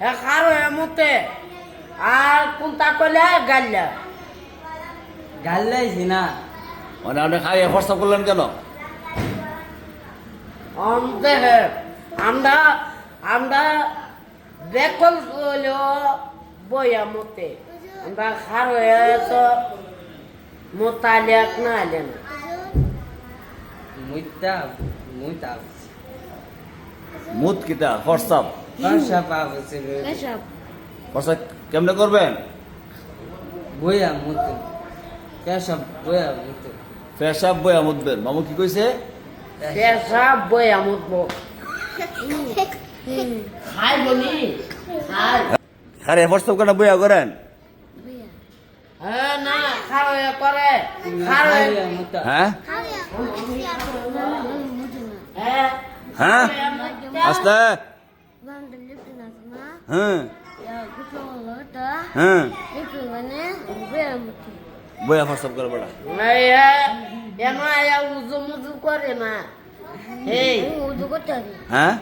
হে খারো এমতে আর কোনটা কইলে গাল্লা গাল্লাইছি না মানে আপনি খাইয়ে প্রস্তাব করলেন কেন? দেখে আমরা আমরা বেকল হইলেও বইয়া মতে আমরা খারো তো মোতালিয়াক না আলে না মুইতা মুদ কিতা প্রস্তাব ভাষা পাবছে প্রস্তাব কেমনে করবেন? বইয়া মুত কেসব বইয়া মুত পেশাব বইয়া মুদবেন। মামু কি কইছে? পেশাব বইয়া মুতবো খাই বলি খাই খাইয়ে প্রস্তাব কেন বইয়া করেন? হ্যাঁ না খারো করে খারো মুতা হ্যাঁ হ্যাঁ হ্যাঁ আস্তে হ্যাঁ হ্যাঁ বইয়া প্রস্তাব করে বেড়া উজু মুজু করে না এই হ্যাঁ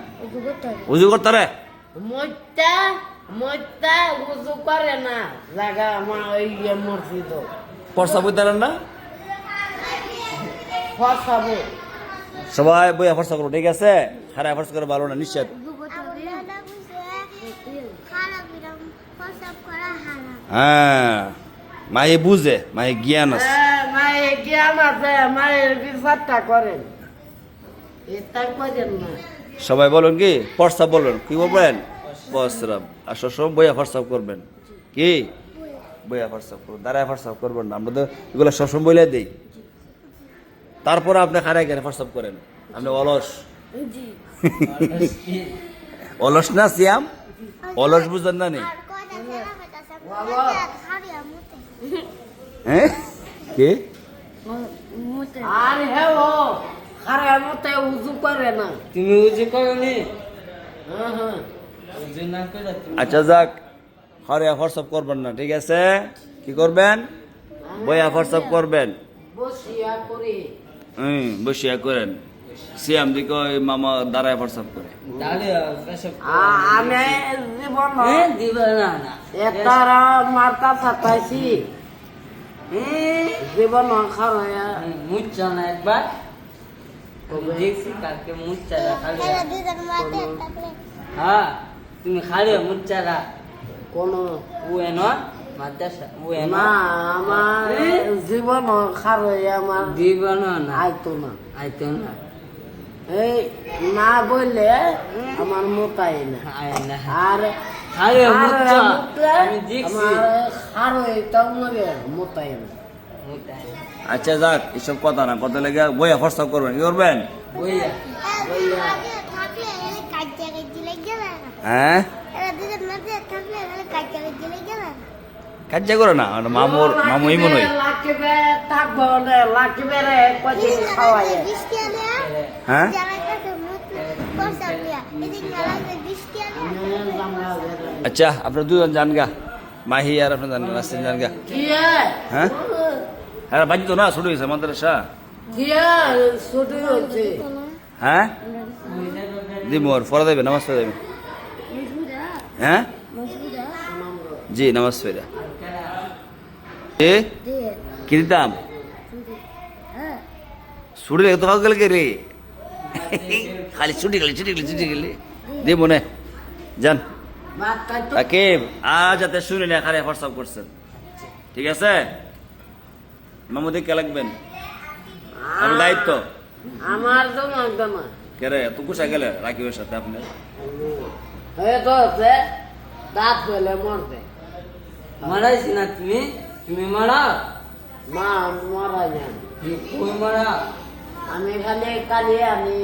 উজু করতে রে মইতা মইতা উজু করে না জায়গা আমার ওই মসজিদ প্রস্তাব করতে পারেন না? ফসাবো সবাই বইয়া প্রস্তাব করবো, ঠিক আছে? খারাপ প্রস্তাব করে ভালো না, নিশ্চয়। হ্যাঁ মায়ে বুঝে, মায়ে জ্ঞান আছে। মায়ে জ্ঞান আছে মায়ের বিচারটা করেন এটা করেন না সবাই বলুন কি প্রস্তাব বলবেন, কি বলবেন? প্রস্তাব। আর সব বইয়া প্রস্তাব করবেন, কি বইয়া প্রস্তাব করবেন, দাঁড়ায় প্রস্তাব করবেন না। আমরা তো এগুলো সবসময় বলে দিই, তারপরে আপনি খারাই কেন প্রস্তাব করেন? আপনি অলস অলস না সিয়াম, অলস বুঝেন না নেই? হ্যাঁ কি আর হে ও খারাপ মতে উজু করে না তুমি উজু করনি হ্যাঁ হ্যাঁ উজু না করে তুমি আচ্ছা যাক, খারিয়া প্রস্তাব করবেন না, ঠিক আছে? কি করবেন? বইয়া প্রস্তাব করবেন। বসিয়া করি বসিয়া করেন। সিয়াম দিকে ওই মামা দাঁড়ায় প্রস্তাব করে। তাহলে কেসব আমি জীবন দিবে না না এটার মার্কা ছাপাইছি জীবন খারাপ মুচ্ছা না একবার দেখছি কালকে মুচ্চারা খালি হ্যাঁ তুমি খালি মুচ্চারা কোনো উয়েন মাদ্রাসা উয়েন না আমার জীবন খারাপ আমার দিবন না আইতো না আইতো না এই না বললে আমার মোতাই না আয় না আর খালি মুচ্চা আমি দেখছি আমার খারাপ এটাও নবে মোতাই না মুতা আচ্ছা যাক, এসব কথা না, কথা লেগে বইয়া প্রস্তাব করবেন। কি করবেন? বইয়া হ্যাঁ কাজা করে না, মামু এই মনে হয়। লাকিবে থাকবো না লাকিবে রে কচি খাওয়াই হ্যাঁ আচ্ছা, আপনার দুজন যান গা, মাহি আর আপনার জান রাস্তা যান গা। কি হ্যাঁ হ্যাঁ বাজি তো না, শুরু হয়েছে মাদ্রাসা। কি ছুটি হচ্ছে হ্যাঁ দিব আর ফরা দেবে, নামাজ পড়ে দেবে। হ্যাঁ জি নামাজ পড়ে কি দিতাম? ছুটি লেগে তো গেলে কে রে, খালি ছুটি গেলে দিব মনে যান। ভাত খাইতো রাকিব আজ যাতে শুনে না খারে প্রস্তাব করছেন, ঠিক আছে? মামুদি কে লাগবেন? আমার দায়িত্ব। আমার তো একদম কে রে তো কুসা গেলে রাকিবের সাথে আপনি? হয়ে তো হচ্ছে দাঁত পেলে মরতে মারাইছি না তুমি তুমি মারা মা মরা যান কই মারা আমি খালি কালি আমি